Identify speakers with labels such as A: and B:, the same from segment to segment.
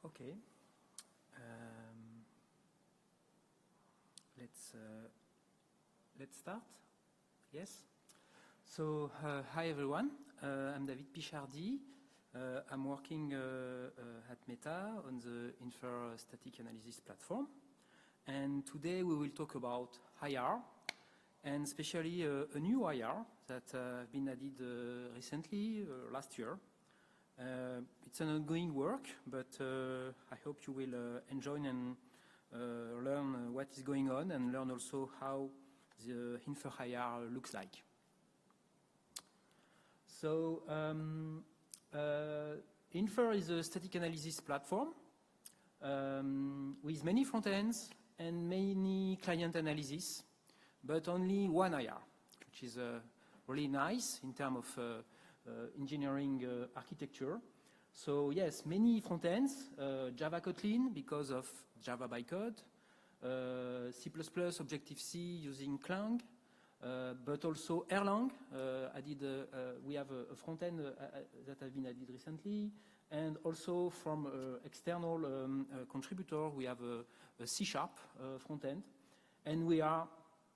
A: Okay. Let's start. Yes. So hi everyone. I'm David Pichardi. I'm working at Meta on the INFER static analysis platform. And today we will talk about IR, and especially a new IR that has been added recently, last year. It's an ongoing work, but I hope you will enjoy and learn what is going on and learn also how the INFER IR looks like. So INFER is a static analysis platform with many front ends and many client analysis, but only one IR, which is really nice in terms of engineering architecture. So yes, many front ends, Java Kotlin because of Java bytecode, C++, Objective-C using Clang, but also Erlang. We have a front end that has been added recently, and also from external contributor, we have a C# front end, and we are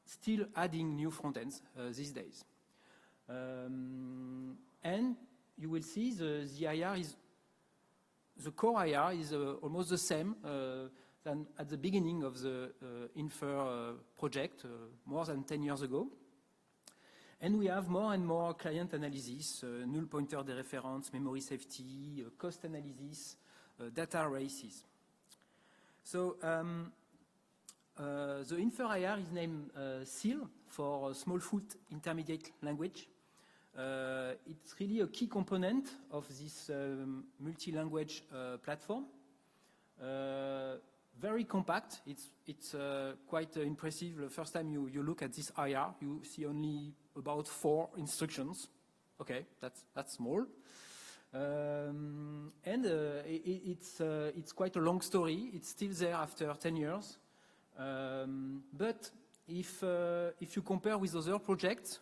A: still adding new front ends these days. And you will see the core IR is almost the same than at the beginning of the INFER project more than 10 years ago. And we have more and more client analysis, null pointer dereference, memory safety, cost analysis, data races. So the INFER IR is named SIL for Small Foot Intermediate Language. It's really a key component of this multi-language platform. Very compact. It's quite impressive. The first time you look at this IR, you see only about 4 instructions. Okay, that's small. And it's quite a long story. It's still there after 10 years. But if you compare with other projects,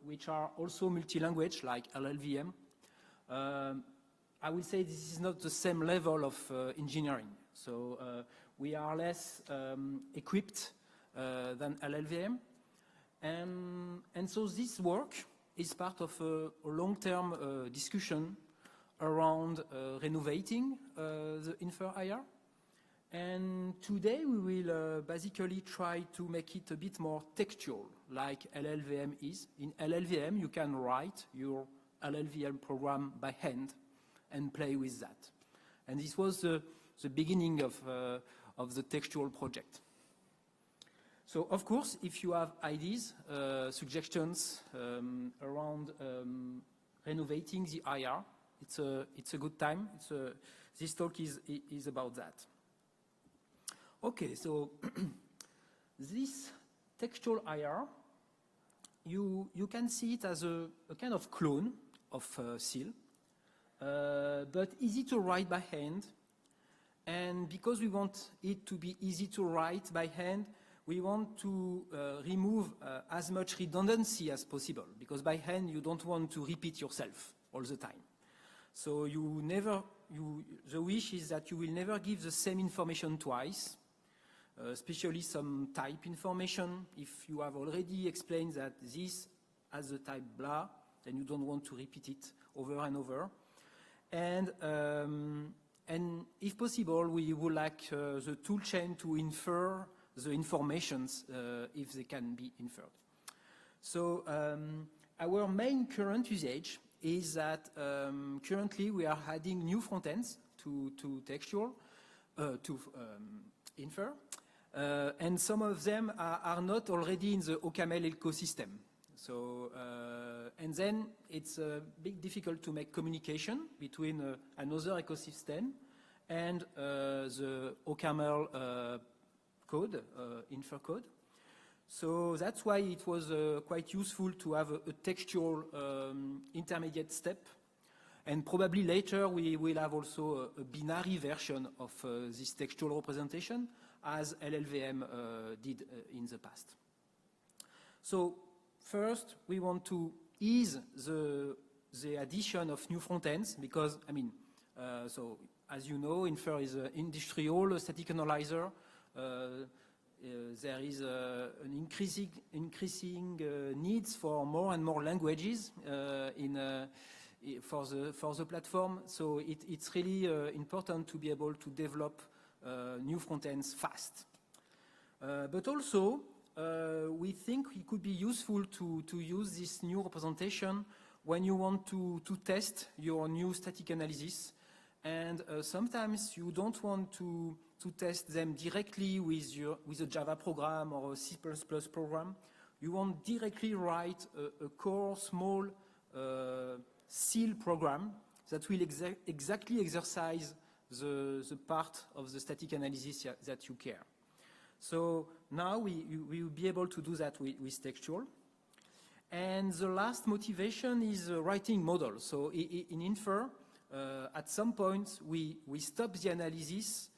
A: which are also multi-language, like LLVM, I will say this is not the same level of engineering. So we are less equipped than LLVM. And so this work is part of a long-term discussion around renovating the INFER IR. And today we will basically try to make it a bit more textual, like LLVM is. In LLVM, you can write your LLVM program by hand and play with that. And this was the beginning of the textual project. So, of course, if you have ideas, suggestions around renovating the IR, it's a good time. This talk is about that. Okay, so this textual IR, you can see it as a kind of clone of SIL, but easy to write by hand. And because we want it to be easy to write by hand, we want to remove as much redundancy as possible, because by hand you don't want to repeat yourself all the time. So the wish is that you will never give the same information twice. Especially some type information. If you have already explained that this has the type blah, then you don't want to repeat it over and over. And if possible, we would like the toolchain to infer the informations if they can be inferred. So our main current usage is that currently we are adding new front ends to textual, to INFER. And some of them are not already in the OCaml ecosystem. So, and then it's a bit difficult to make communication between another ecosystem and the OCaml code, INFER code. So that's why it was quite useful to have a textual intermediate step. And probably later we will have also a binary version of this textual representation, as LLVM did in the past. So first, we want to ease the addition of new front ends, because, I mean, so as you know, Infer is an industrial static analyzer. There is an increasing needs for more and more languages for the platform. So it's really important to be able to develop new front ends fast. But also, we think it could be useful to use this new representation when you want to test your new static analysis. And sometimes you don't want to test them directly with a Java program or a C++ program. You want directly write a core small SIL program that will exactly exercise the part of the static analysis that you care. So now we will be able to do that with Textual. And the last motivation is writing models. So in Infer, at some point, we stop the analysis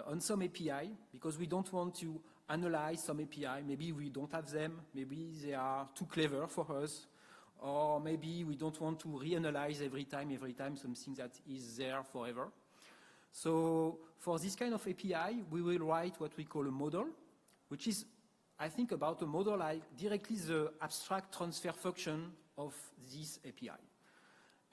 A: on some API because we don't want to analyze some API. Maybe we don't have them. Maybe they are too clever for us. Or maybe we don't want to reanalyze every time something that is there forever. So for this kind of API, we will write what we call a model, which is, I think about a model like directly the abstract transfer function of this API.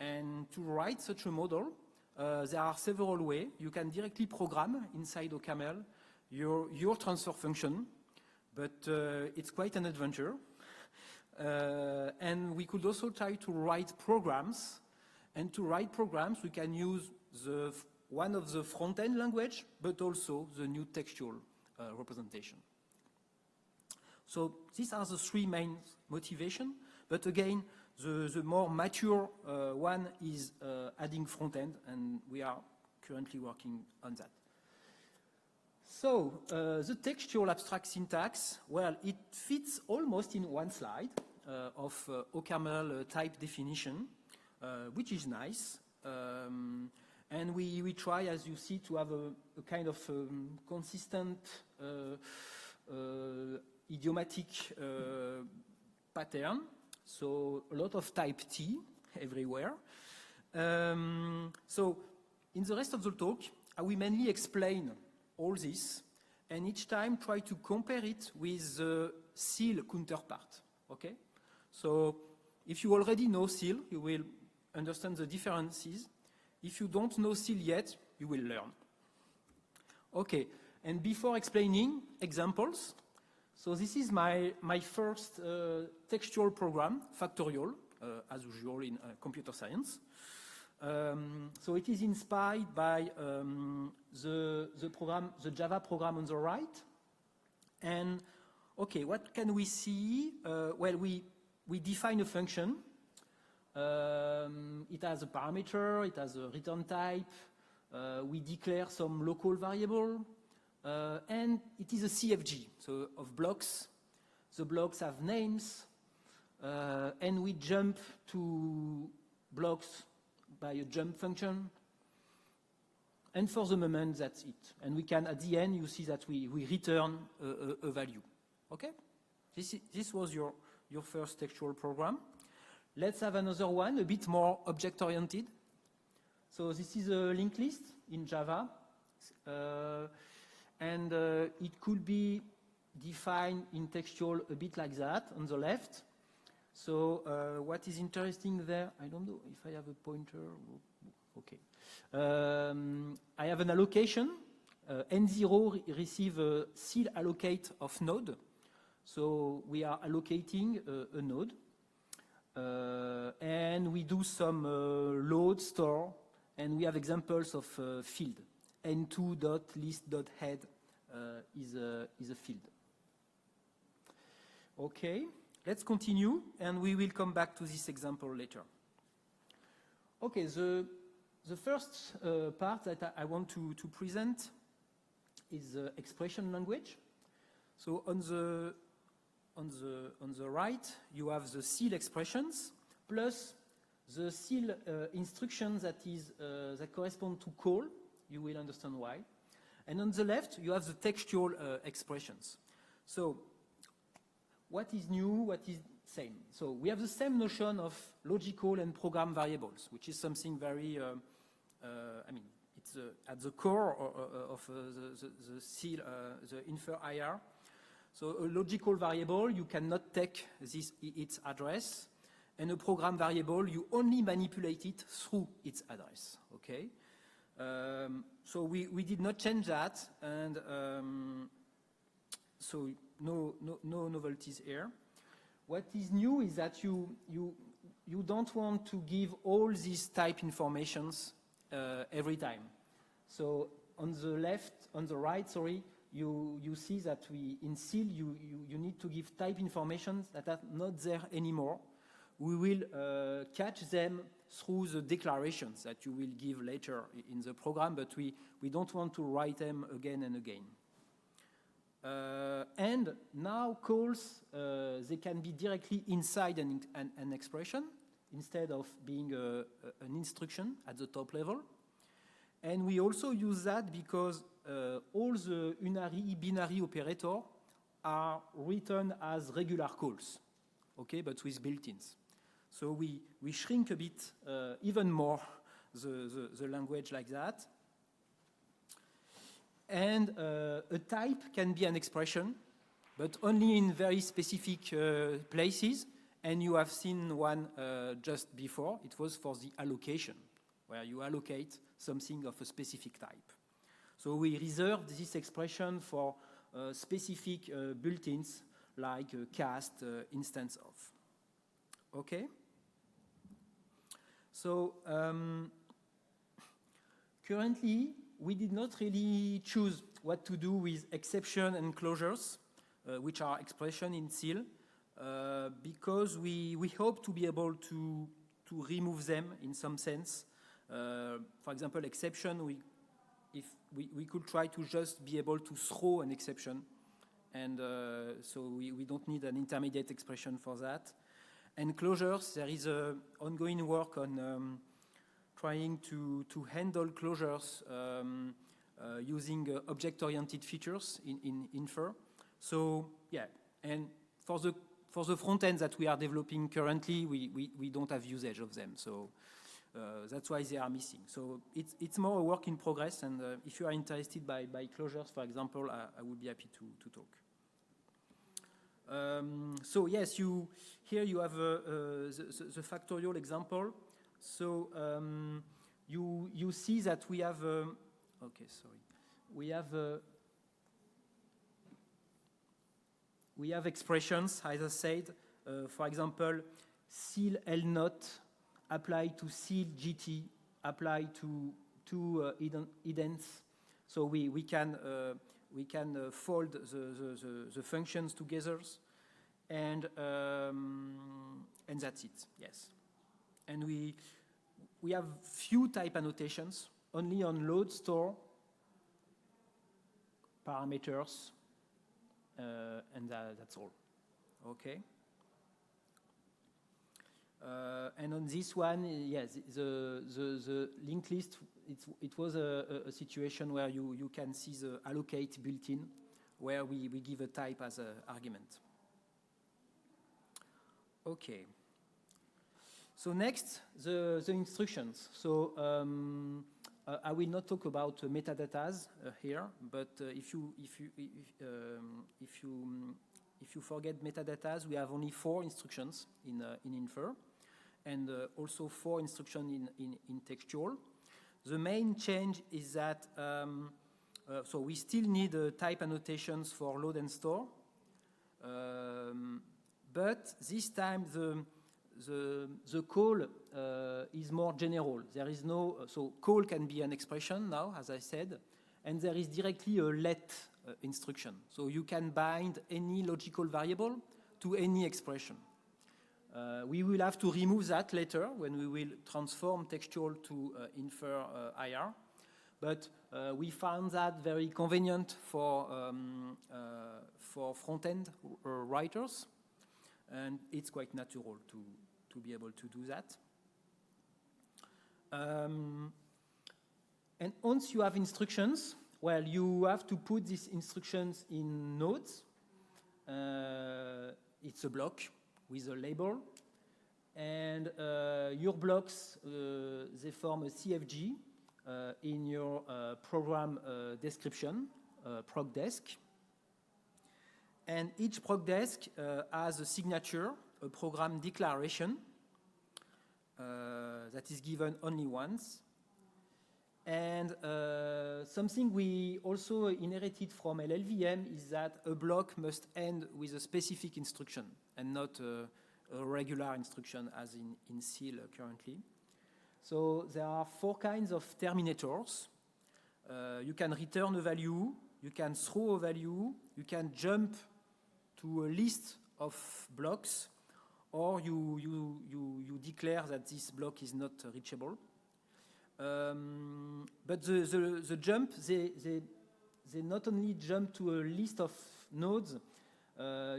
A: And to write such a model, there are several ways. You can directly program inside OCaml your transfer function, but it's quite an adventure. And we could also try to write programs. And to write programs, we can use one of the front-end language, but also the new textual representation. So these are the three main motivations. But again, the more mature one is adding front-end, and we are currently working on that. So the textual abstract syntax, well, it fits almost in one slide of OCaml type definition, which is nice. And we try, as you see, to have a kind of consistent idiomatic pattern. So a lot of type T everywhere. So in the rest of the talk, I will mainly explain all this, and each time try to compare it with the SIL counterpart, okay? So if you already know SIL, you will understand the differences. If you don't know SIL yet, you will learn. Okay, and before explaining examples, so this is my first textual program, factorial, as usual in computer science. So it is inspired by the Java program on the right. And okay, what can we see? Well, we define a function. It has a parameter, it has a return type. We declare some local variable. And it is a CFG, so of blocks. The blocks have names. And we jump to blocks by a jump function. And for the moment, that's it. And we can, at the end, you see that we return a value. Okay? This was your first textual program. Let's have another one, a bit more object-oriented. So this is a linked list in Java. And it could be defined in textual a bit like that on the left. So what is interesting there, I don't know if I have a pointer. Okay. I have an allocation. N0 receive a SIL allocate of node. So we are allocating a node. And we do some load, store, and we have examples of field. N2.list.head is a field. Okay, let's continue, and we will come back to this example later. Okay, the first part that I want to present is the expression language. So on the right, you have the SIL expressions plus the SIL instructions that correspond to call. You will understand why. And on the left, you have the textual expressions. So what is new, what is same? So we have the same notion of logical and program variables, which is something very, at the core of the SIL, the Infer IR. So a logical variable, you cannot take its address, and a program variable, you only manipulate it through its address, okay? So we did not change that, and so no novelties here. What is new is that you don't want to give all these type informations every time. So on the right, sorry, you see that in SIL, you need to give type informations that are not there anymore. We will catch them through the declarations that you will give later in the program, but we don't want to write them again and again. And now calls, they can be directly inside an expression instead of being an instruction at the top level. And we also use that because all the unary binary operators are written as regular calls, okay, but with built-ins. So we shrink a bit, even more, the language like that. And a type can be an expression, but only in very specific places. And you have seen one just before. It was for the allocation, where you allocate something of a specific type. So we reserved this expression for specific built-ins, like cast, instance of. Okay? So currently, we did not really choose what to do with exception and closures, which are expression in SIL, because we hope to be able to remove them in some sense. For example, exception, if we could try to just be able to throw an exception, and so we don't need an intermediate expression for that. And closures, there is ongoing work on trying to handle closures using object-oriented features in Infer. So yeah, and for the front end that we are developing currently, we don't have usage of them. So that's why they are missing. So it's more a work in progress, and if you are interested by closures, for example, I would be happy to talk. So yes, here you have the factorial example. So you see that we have we have expressions, as I said. For example, SIL L naught apply to SIL GT, apply to two idents. So we can fold the functions together, and that's it. Yes, and we have few type annotations only on load, store, parameters, and that's all. Okay. And on this one, yes, the linked list, it was a situation where you can see the allocate built-in, where we give a type as an argument. Okay. So next, the instructions. So I will not talk about metadatas here, but if you forget metadatas, we have only 4 instructions in Infer, and also 4 instructions in textual. The main change is that so we still need type annotations for load and store, but this time the call is more general. There is no, so call can be an expression now, as I said, and there is directly a let instruction. So you can bind any logical variable to any expression. We will have to remove that later when we will transform textual to Infer IR, but we found that very convenient for front-end writers, and it's quite natural to be able to do that. And once you have instructions, well, you have to put these instructions in nodes. It's a block with a label, and your blocks, they form a CFG in your program description, proc desk. And each proc desk has a signature, a program declaration that is given only once. And something we also inherited from LLVM is that a block must end with a specific instruction and not a regular instruction as in SIL currently. So there are 4 kinds of terminators. You can return a value, you can throw a value, you can jump to a list of blocks, or you declare that this block is not reachable. But the jump, they not only jump to a list of nodes,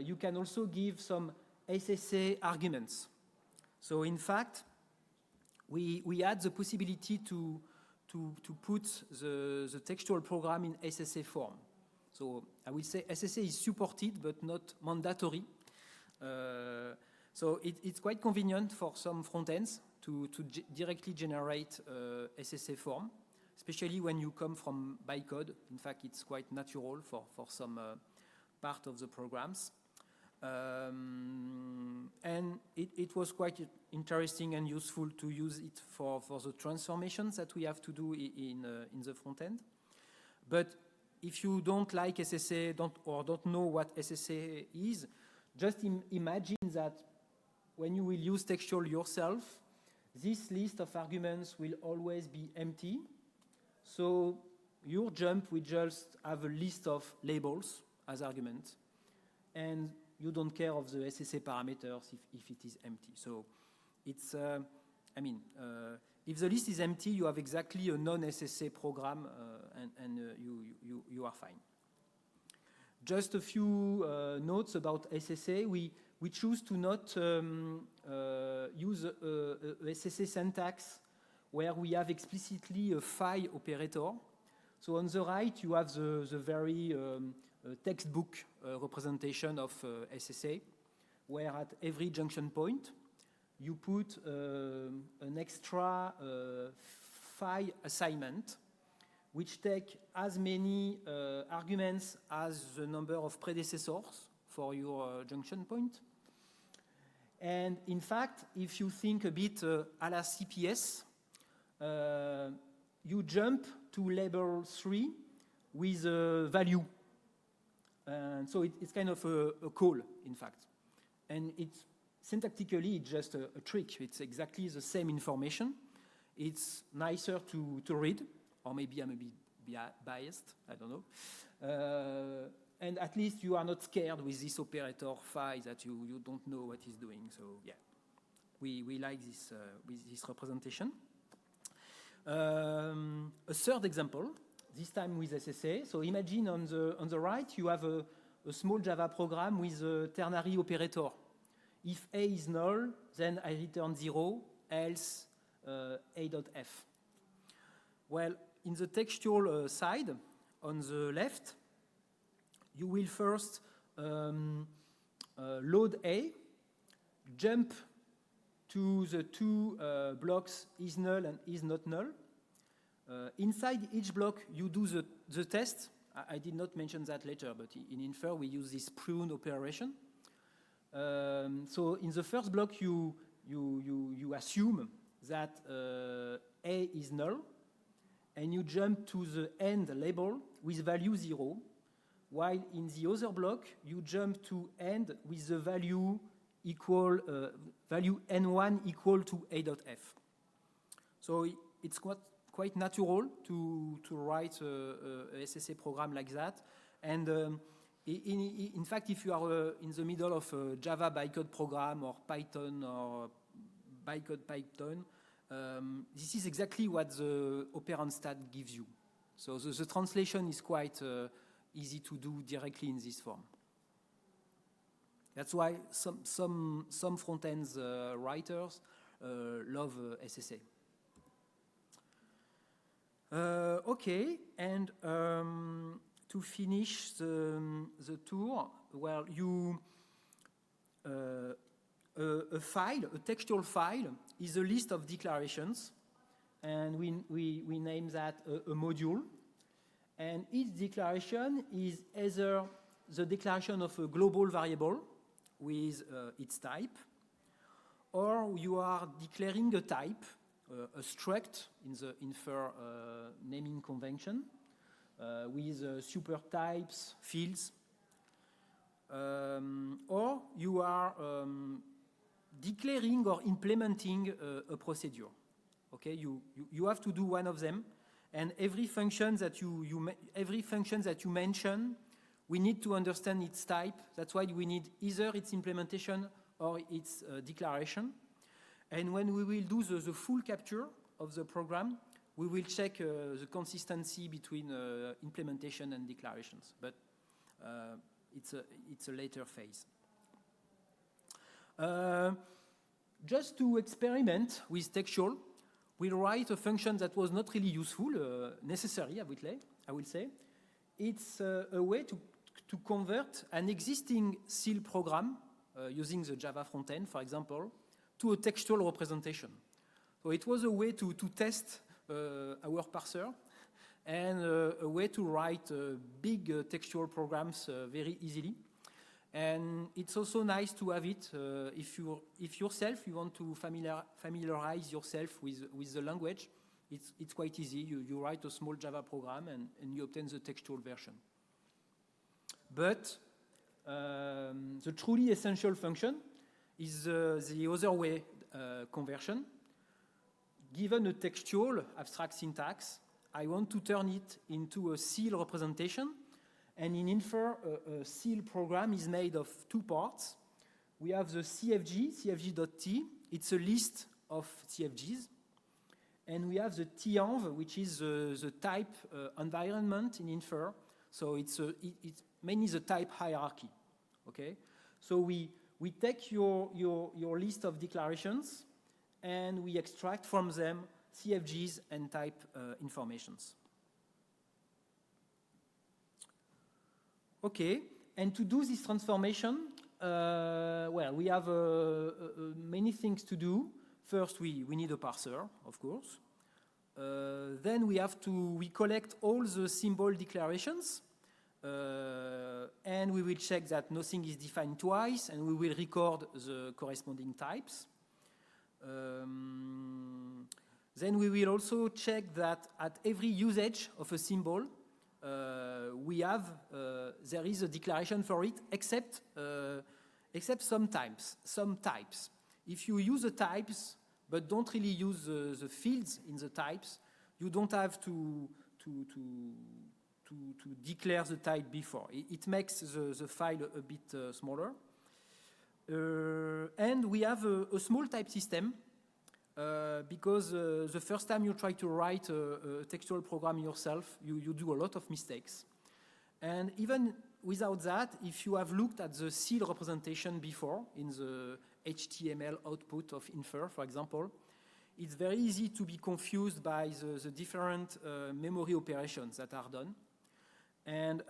A: you can also give some SSA arguments. So in fact, we had the possibility to put the textual program in SSA form. So I will say SSA is supported but not mandatory. So it's quite convenient for some front ends to directly generate SSA form, especially when you come from bytecode. In fact, it's quite natural for some part of the programs. And it was quite interesting and useful to use it for the transformations that we have to do in the front end. But if you don't like SSA or don't know what SSA is, just imagine that when you will use textual yourself, this list of arguments will always be empty. So your jump will just have a list of labels as arguments, and you don't care of the SSA parameters if it is empty. So it's, if the list is empty, you have exactly a non-SSA program, and you are fine. Just a few notes about SSA. We choose to not use a SSA syntax where we have explicitly a phi operator. So on the right, you have the very textbook representation of SSA, where at every junction point, you put an extra phi assignment, which take as many arguments as the number of predecessors for your junction point. And in fact, if you think a bit a la CPS, you jump to label 3 with a value. And so it's kind of a call, in fact. And it's syntactically, it's just a trick. It's exactly the same information. It's nicer to read, or maybe I'm a bit biased, I don't know. And at least you are not scared with this operator phi that you don't know what it's doing. So yeah, we like this with this representation. A third example, this time with SSA. So imagine on the right you have a small Java program with a ternary operator. If A is null, then I return 0, else A.f. Well, in the textual side, on the left, you will first load A, jump to the 2 blocks is null and is not null. Inside each block, you do the test. I did not mention that later, but in Infer, we use this prune operation. So in the first block, you assume that A is null, and you jump to the end label with value 0, while in the other block, you jump to end with the value equal value n1 equal to A.f. So it's quite natural to write a SSA program like that. And in fact, if you are in the middle of a Java bytecode program or Python or bytecode Python, this is exactly what the operand stat gives you. So the translation is quite easy to do directly in this form. That's why some front-end writers love SSA. Okay, and to finish the tour, well, a file, a textual file, is a list of declarations and we name that a module. And each declaration is either the declaration of a global variable with its type, or you are declaring a type, a struct in the Infer naming convention, with super types, fields, or you are declaring or implementing a procedure. Okay, you have to do one of them, and every function that you mention, we need to understand its type. That's why we need either its implementation or its declaration. And when we will do the full capture of the program, we will check the consistency between implementation and declarations. But it's a later phase. Just to experiment with textual, we'll write a function that was not really useful, necessary, I will say. It's a way to convert an existing SIL program using the Java frontend, for example, to a textual representation. So it was a way to test our parser and a way to write big textual programs very easily. And it's also nice to have it if yourself you want to familiarize yourself with the language. It's quite easy. You write a small Java program and you obtain the textual version. But the truly essential function is the other way conversion. Given a textual abstract syntax, I want to turn it into a SIL representation. And in Infer, a SIL program is made of two parts. We have the cfg.t. It's a list of CFGs. And we have the tenv, which is the type environment in Infer. So it's mainly the type hierarchy. Okay? So we take your list of declarations and we extract from them CFGs and type informations. Okay, and to do this transformation, well, we have many things to do. First, we need a parser, of course. Then we collect all the symbol declarations, and we will check that nothing is defined twice, and we will record the corresponding types. Then we will also check that at every usage of a symbol, there is a declaration for it, except some types. If you use the types but don't really use the fields in the types, you don't have to declare the type before. It makes the file a bit smaller. And we have a small type system because the first time you try to write a textual program yourself, you do a lot of mistakes. And even without that, if you have looked at the SIL representation before in the HTML output of Infer, for example, it's very easy to be confused by the different memory operations that are done. And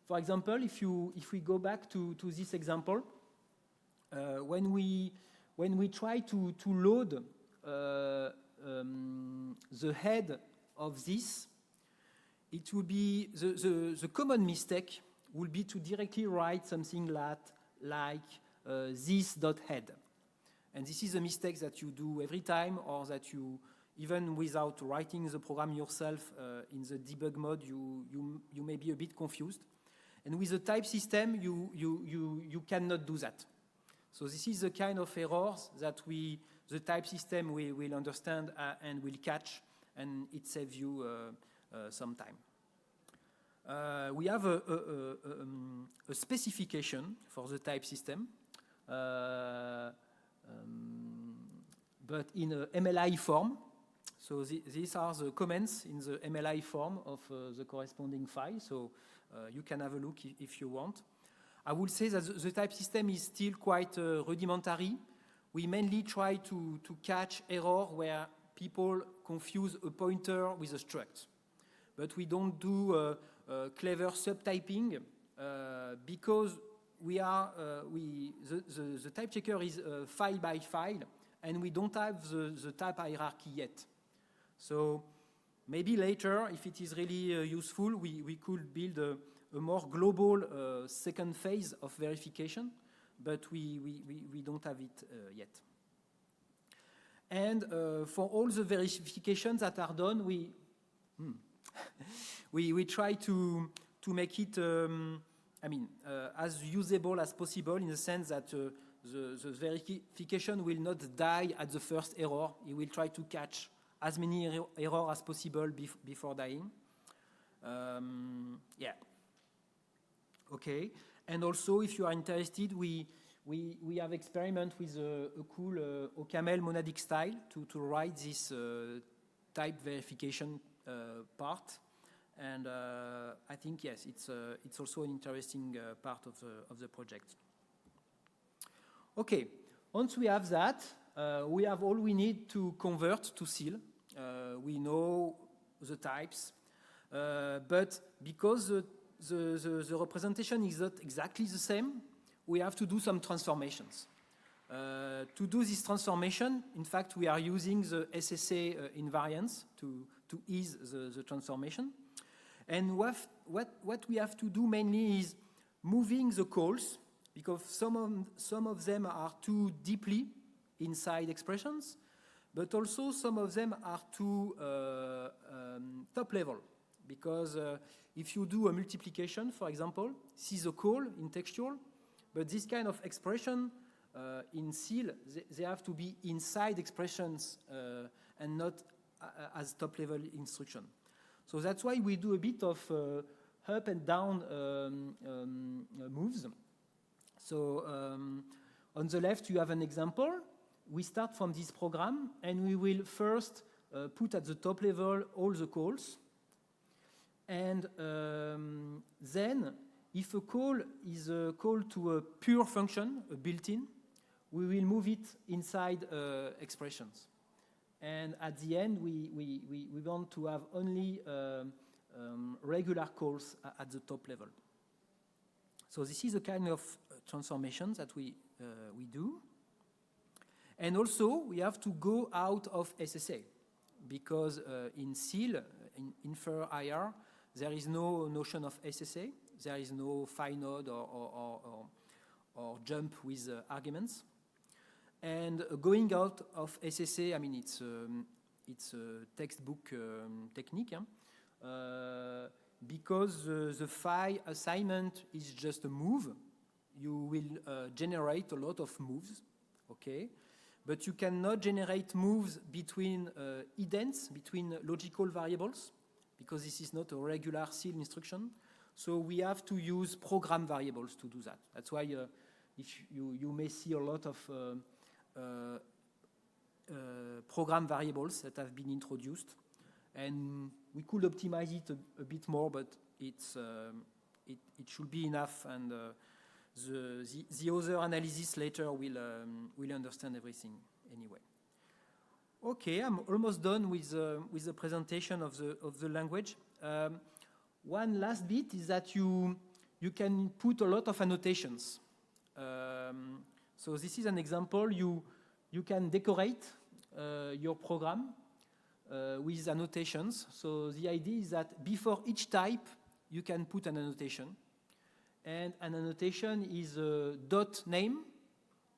A: for example, if we go back to this example, when we try to load the head of this, it will be the common mistake will be to directly write something like this.head. And this is a mistake that you do every time, or that you, even without writing the program yourself in the debug mode, you may be a bit confused. And with the type system, you cannot do that. So this is the kind of errors that the type system will understand and will catch, and it saves you some time. We have a specification for the type system, but in a MLI form. So these are the comments in the MLI form of the corresponding file. So you can have a look if you want. I would say that the type system is still quite rudimentary. We mainly try to catch error where people confuse a pointer with a struct. But we don't do clever subtyping because the type checker is file by file, and we don't have the type hierarchy yet. So maybe later, if it is really useful, we could build a more global second phase of verification, but we don't have it yet. And for all the verifications that are done, we try to make it, as usable as possible, in the sense that the verification will not die at the first error. It will try to catch as many errors as possible before dying. Yeah. Okay. And also, if you are interested, we have experiment with a cool OCaml monadic style to write this type verification part. And I think, yes, it's also an interesting part of the project. Okay, once we have that, we have all we need to convert to SIL. We know the types, but because the representation is not exactly the same, we have to do some transformations. To do this transformation, in fact, we are using the SSA invariants to ease the transformation. And what we have to do mainly is moving the calls, because some of them are too deeply inside expressions, but also some of them are too top level. Because if you do a multiplication, for example, this is a call in textual, but this kind of expression in SIL, they have to be inside expressions and not as top level instruction. So that's why we do a bit of up and down moves. So on the left, you have an example. We start from this program, and we will first put at the top level all the calls. And then, if a call is a call to a pure function, a built-in, we will move it inside expressions. And at the end, we want to have only regular calls at the top level. So this is a kind of transformation that we do. And also, we have to go out of SSA, because in SIL, in Infer IR, there is no notion of SSA. There is no phi node or jump with arguments. And going out of SSA, I mean, it's a textbook technique, because the phi assignment is just a move. You will generate a lot of moves, okay? But you cannot generate moves between idents, between logical variables, because this is not a regular SIL instruction. So we have to use program variables to do that. That's why if you may see a lot of program variables that have been introduced, and we could optimize it a bit more, but it should be enough, and the other analysis later will understand everything anyway. Okay, I'm almost done with the presentation of the language. One last bit is that you can put a lot of annotations. So this is an example. You can decorate your program with annotations. So the idea is that before each type, you can put an annotation. And an annotation is a dot name,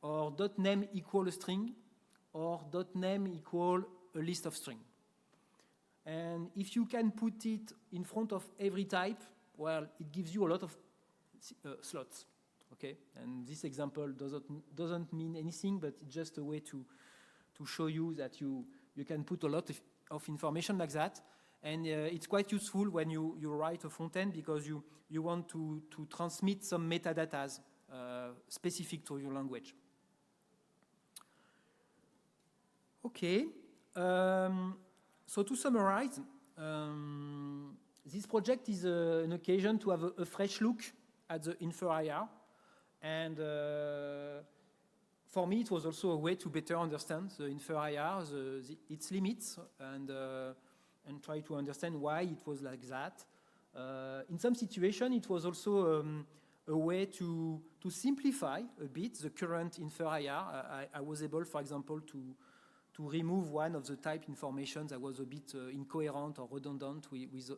A: or dot name equal a string, or dot name equal a list of string. And if you can put it in front of every type, well, it gives you a lot of slots. Okay, and this example doesn't mean anything, but it's just a way to show you that you can put a lot of information like that, and it's quite useful when you write a front end, because you want to transmit some metadata specific to your language. Okay, so to summarize, this project is an occasion to have a fresh look at the Infer IR. And for me, it was also a way to better understand the Infer IR, its limits, and try to understand why it was like that. In some situations, it was also a way to simplify a bit the current Infer IR. I was able, for example, remove one of the type information that was a bit incoherent or redundant with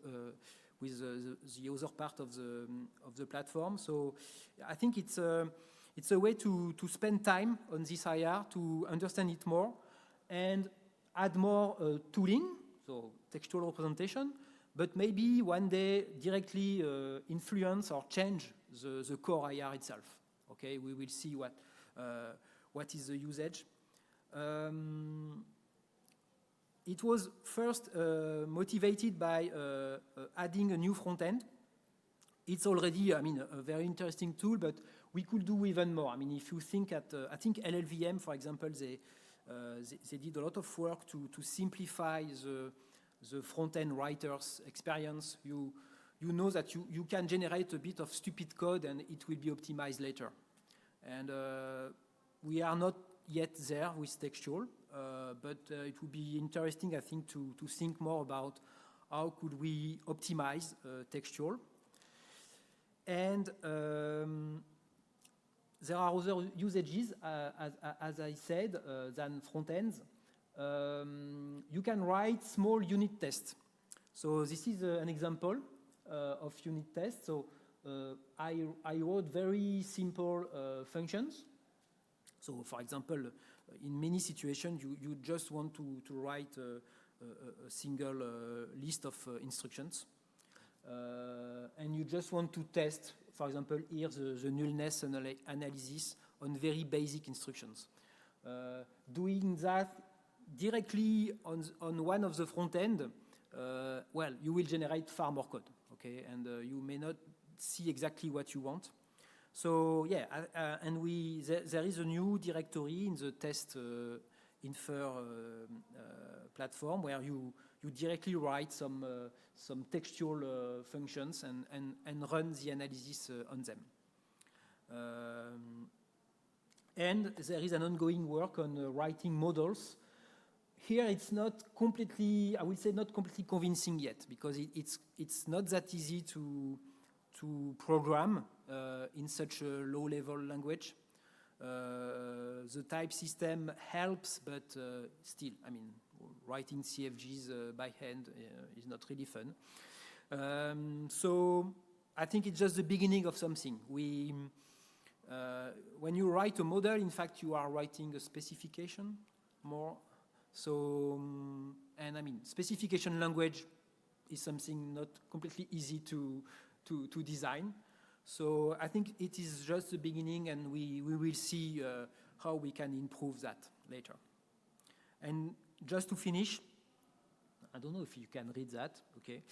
A: the other part of the platform. So I think it's a way to spend time on this IR, to understand it more, and add more tooling, so textual representation, but maybe one day directly influence or change the core IR itself. Okay, we will see what is the usage. It was first motivated by adding a new front end. It's already, I mean, a very interesting tool, but we could do even more. I mean, if you think I think LLVM, for example, they did a lot of work to simplify the front-end writer's experience. You know that you can generate a bit of stupid code and it will be optimized later. And we are not yet there with textual, but it would be interesting, I think, to think more about how could we optimize textual. And there are other usages, as I said, than front ends. You can write small unit tests. So this is an example of unit tests. So I wrote very simple functions. So for example, in many situations, you just want to write a single list of instructions. And you just want to test, for example, here the nullness analysis on very basic instructions. Doing that directly on one of the front end, well, you will generate far more code, okay? And you may not see exactly what you want. So yeah, and there is a new directory in the test Infer platform where you directly write some textual functions and run the analysis on them. And there is an ongoing work on writing models. Here it's not completely, I would say not completely convincing yet, because it's not that easy to program in such a low-level language. The type system helps, but still, I mean, writing CFGs by hand is not really fun. So I think it's just the beginning of something. When you write a model, in fact, you are writing a specification more. So, and I mean, specification language is something not completely easy to design. So I think it is just the beginning, and we will see how we can improve that later. And just to finish, I don't know if you can read that, okay?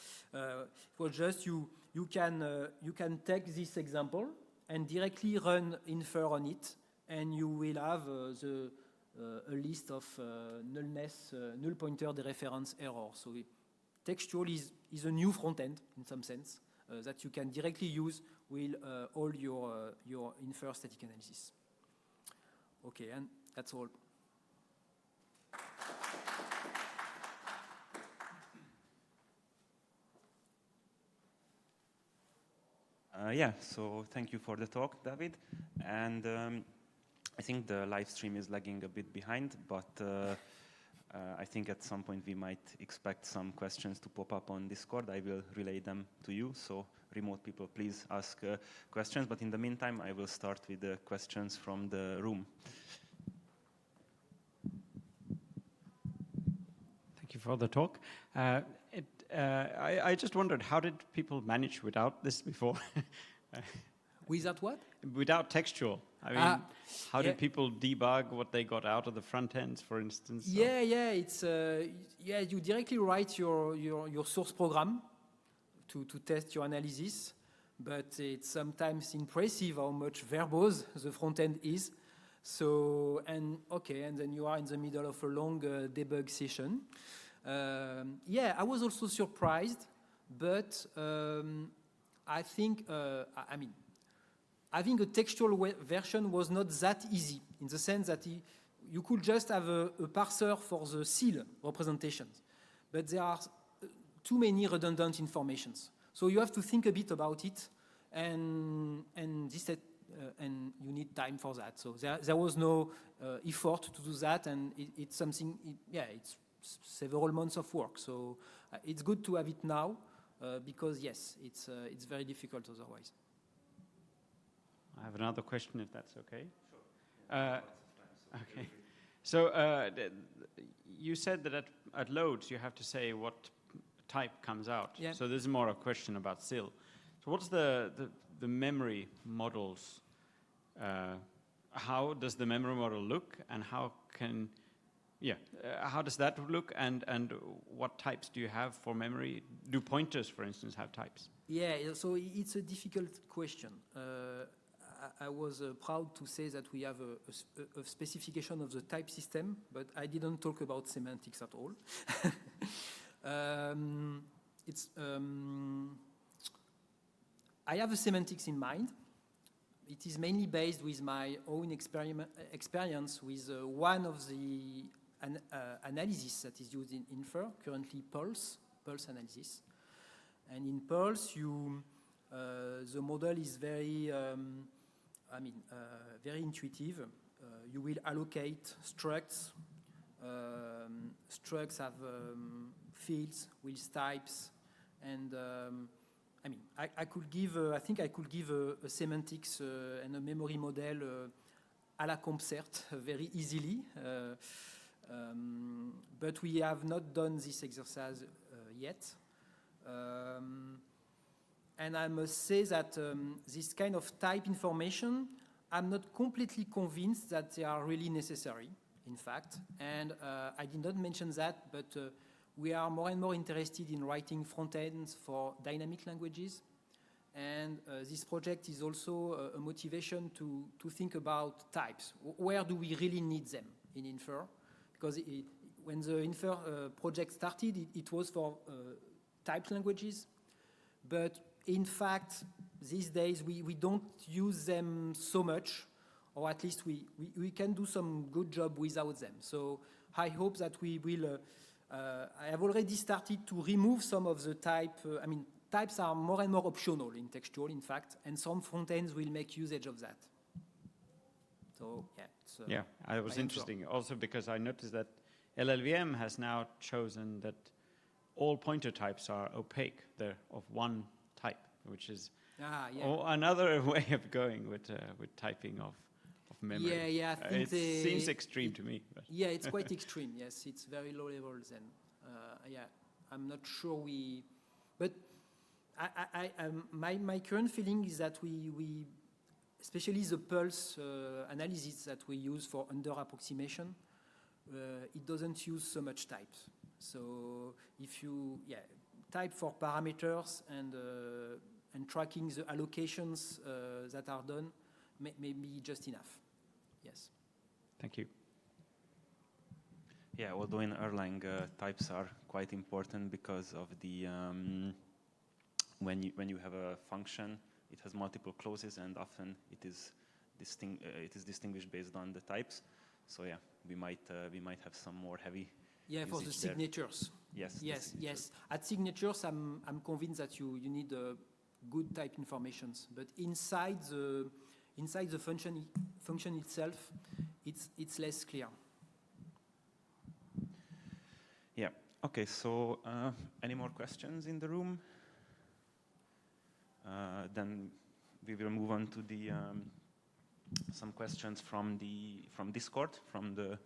A: For just you can take this example and directly run Infer on it, and you will have a list of null pointer dereference error. So textual is a new front end in some sense that you can directly use with all your Infer static analysis. Okay, and that's all.
B: Yeah, so thank you for the talk, David. And I think the live stream is lagging a bit behind, but I think at some point we might expect some questions to pop up on Discord. I will relay them to you, so remote people, please ask questions. But in the meantime, I will start with the questions from the room.
C: Thank you for the talk. I just wondered, how did people manage without this before?
A: Without what?
C: Without textual. I mean, how did people debug what they got out of the front ends, for instance?
A: Yeah, it's you directly write your source program to test your analysis, but it's sometimes impressive how much verbose the front end is. So and then you are in the middle of a long debug session. Yeah, I was also surprised, but I think I mean, having a textual version was not that easy, in the sense that you could just have a parser for the SIL representations, but there are too many redundant informations. So you have to think a bit about it, and this and you need time for that. So there was no effort to do that, and it's something, it's several months of work. So it's good to have it now, because yes, it's very difficult otherwise.
C: I have another question, if that's okay. Sure. Okay. So you said that at loads you have to say what type comes out.
A: Yeah.
C: So this is more a question about SIL. So what's the memory models? How does the memory model look, and how does that look, and what types do you have for memory? Do pointers, for instance, have types?
A: Yeah, so it's a difficult question. I was proud to say that we have a specification of the type system, but I didn't talk about semantics at all. I have a semantics in mind. It is mainly based with my own experience with one of the analysis that is used in Infer, currently pulse analysis. And in pulse, the model is very, very intuitive. You will allocate structs. Structs have fields with types, and I could give. I think I could give a semantics and a memory model à la CompCert very easily. But we have not done this exercise yet. And I must say that this kind of type information, I'm not completely convinced that they are really necessary, in fact. And I did not mention that, but we are more and more interested in writing front ends for dynamic languages. And this project is also a motivation to think about types. Where do we really need them in Infer? Because when the Infer project started, it was for typed languages. But in fact, these days, we don't use them so much, or at least we can do some good job without them. So I hope that we will, I have already started to remove some of the type, types are more and more optional in textual, in fact, and some front ends will make usage of that. So yeah.
C: It was interesting also because I noticed that LLVM has now chosen that all pointer types are opaque. They're of one type, which is another way of going with typing of memory.
A: Yeah. I think
C: it seems extreme to me. But.
A: Yeah, it's quite extreme. Yes, it's very low levels, and I'm not sure but my current feeling is that we especially the pulse analysis that we use for under approximation, it doesn't use so much types. So if you type for parameters and tracking the allocations that are done may be just enough. Yes.
C: Thank you.
B: Yeah, although in Erlang types are quite important because of the when you have a function, it has multiple clauses, and often it is distinguished based on the types. So yeah, we might have some more heavy.
A: Yeah, for the signatures.
B: Yes.
A: Yes. At signatures, I'm convinced that you need good type informations, but inside the function itself, it's less clear.
B: Yeah. Okay. So, any more questions in the room? Then we will move on to the some questions from Discord, from the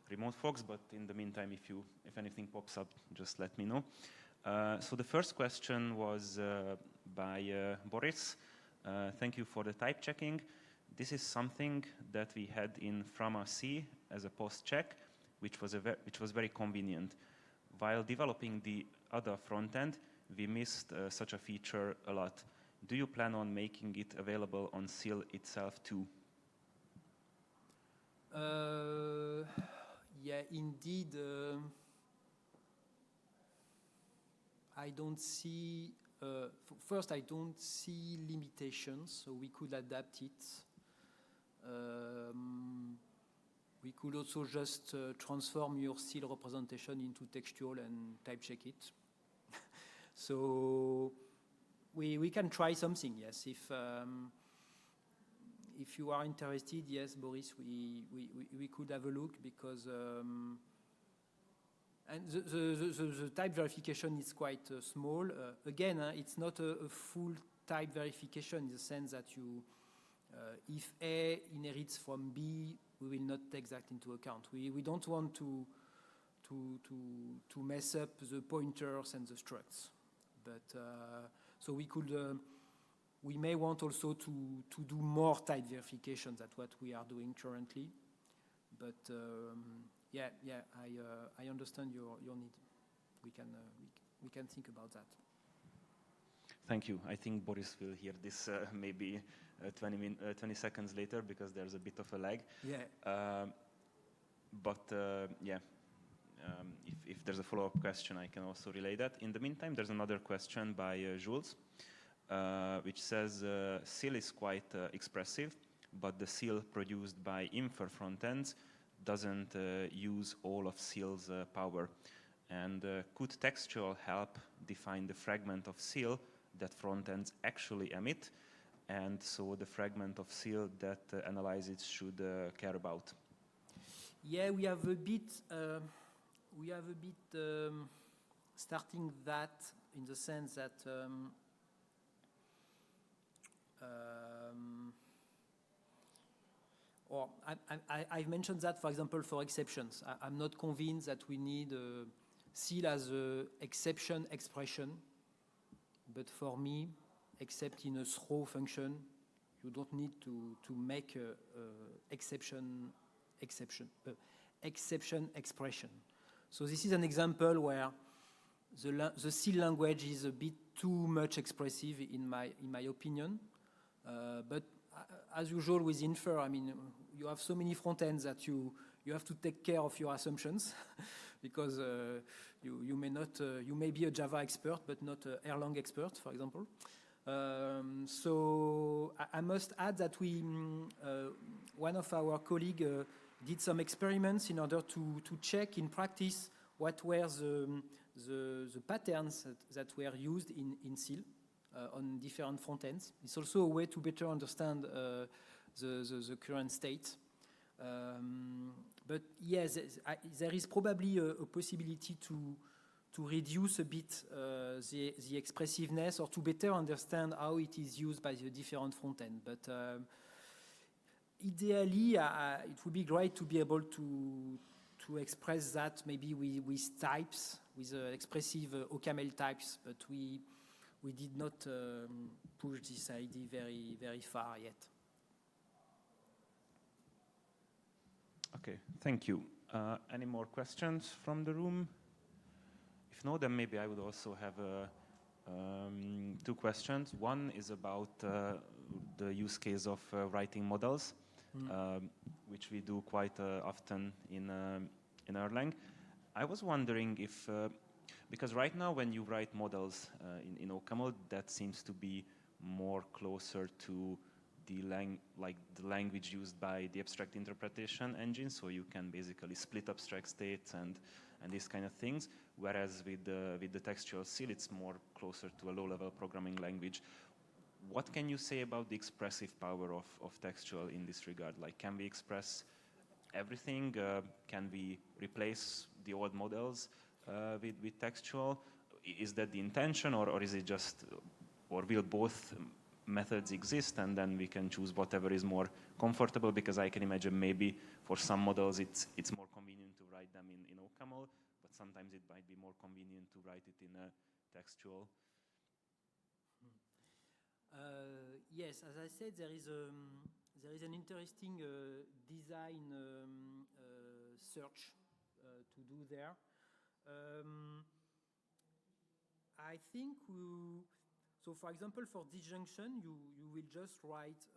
B: remote folks. But in the meantime, if anything pops up, just let me know. So the first question was by Boris. Thank you for the type checking. This is something that we had in FramaC as a post check, which was very convenient. While developing the other front end, we missed such a feature a lot. Do you plan on making it available on SIL itself too?
A: Yeah, indeed. I don't see. First, I don't see limitations, so we could adapt it. We could also just transform your SIL representation into textual and type check it. So we can try something, yes. If if you are interested, yes, Boris, we could have a look because and the type verification is quite small. Again, it's not a full type verification in the sense that you, if A inherits from B, we will not take that into account. We don't want to mess up the pointers and the structs. But so we may want also to do more type verifications than what we are doing currently. But yeah, I understand your need. We can think about that.
B: Thank you. I think Boris will hear this maybe 20 seconds later because there's a bit of a lag.
A: Yeah.
B: If there's a follow-up question, I can also relay that. In the meantime, there's another question by Jules, which says, SIL is quite expressive, but the SIL produced by Infer frontends doesn't use all of SIL's power. And could Textual help define the fragment of SIL that frontends actually emit, and so the fragment of SIL that analyzers should care about?
A: Yeah, we have a bit starting that in the sense that or I've mentioned that, for example, for exceptions. I'm not convinced that we need SIL as an exception expression, but for me, except in a throw function, you don't need to make exception expression. So this is an example where the SIL language is a bit too much expressive in my opinion. But as usual with Infer, I mean, you have so many front ends that you have to take care of your assumptions because you may be a Java expert but not an Erlang expert, for example. So I must add that one of our colleagues did some experiments in order to check in practice what were the patterns that were used in SIL on different front ends. It's also a way to better understand the current state. But yes, there is probably a possibility to reduce a bit the expressiveness or to better understand how it is used by the different front end. But ideally, it would be great to be able to express that maybe with types, with expressive OCaml types, but we did not push this idea very far yet.
B: Okay, thank you. Any more questions from the room? If no, then maybe I would also have two questions. One is about the use case of writing models, which we do quite often in Erlang. I was wondering if, because right now when you write models in OCaml, that seems to be more closer to the language used by the abstract interpretation engine, so you can basically split abstract states and these kind of things, whereas with the textual SIL, it's more closer to a low-level programming language. What can you say about the expressive power of textual in this regard? Like, can we express everything? Can we replace the old models with textual? Is that the intention, or is it just, or will both methods exist and then we can choose whatever is more comfortable? Because I can imagine maybe for some models it's more convenient to write them in OCaml, but sometimes it might be more convenient to write it in a textual.
A: Yes, as I said, there is an interesting design search to do there. I think so for example, for disjunction, you will just write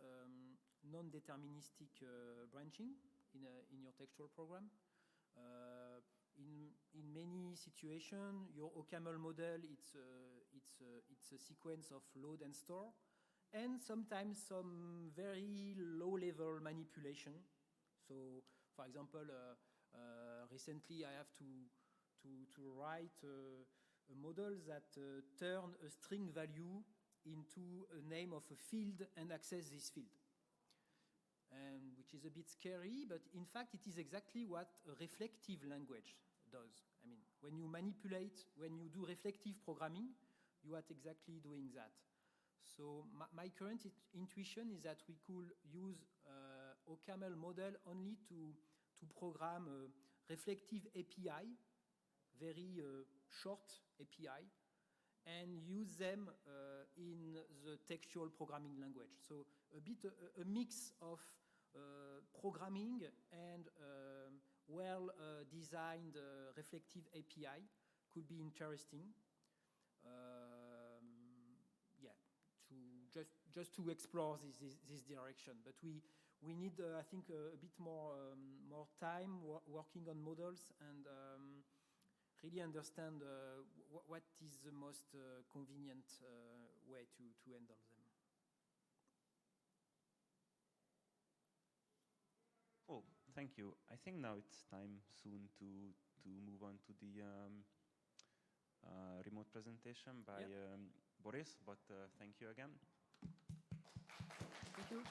A: non-deterministic branching in your textual program. In many situations, your OCaml model, it's a sequence of load and store, and sometimes some very low-level manipulation. So, for example, recently I have to write a model that turn a string value into a name of a field and access this field. and which is a bit scary, but in fact it is exactly what a reflective language does. I mean, when you manipulate, when you do reflective programming, you are exactly doing that. So my current intuition is that we could use OCaml model only to program a reflective API, very short API, and use them in the textual programming language. So a bit a mix of programming and well-designed reflective API could be interesting. Yeah, just to explore this direction. But we need, I think, a bit more time working on models and really understand what is the most convenient way to handle them.
B: Oh, thank you. I think now it's time soon to move on to the remote presentation by Boris, but thank you again.
A: Thank you.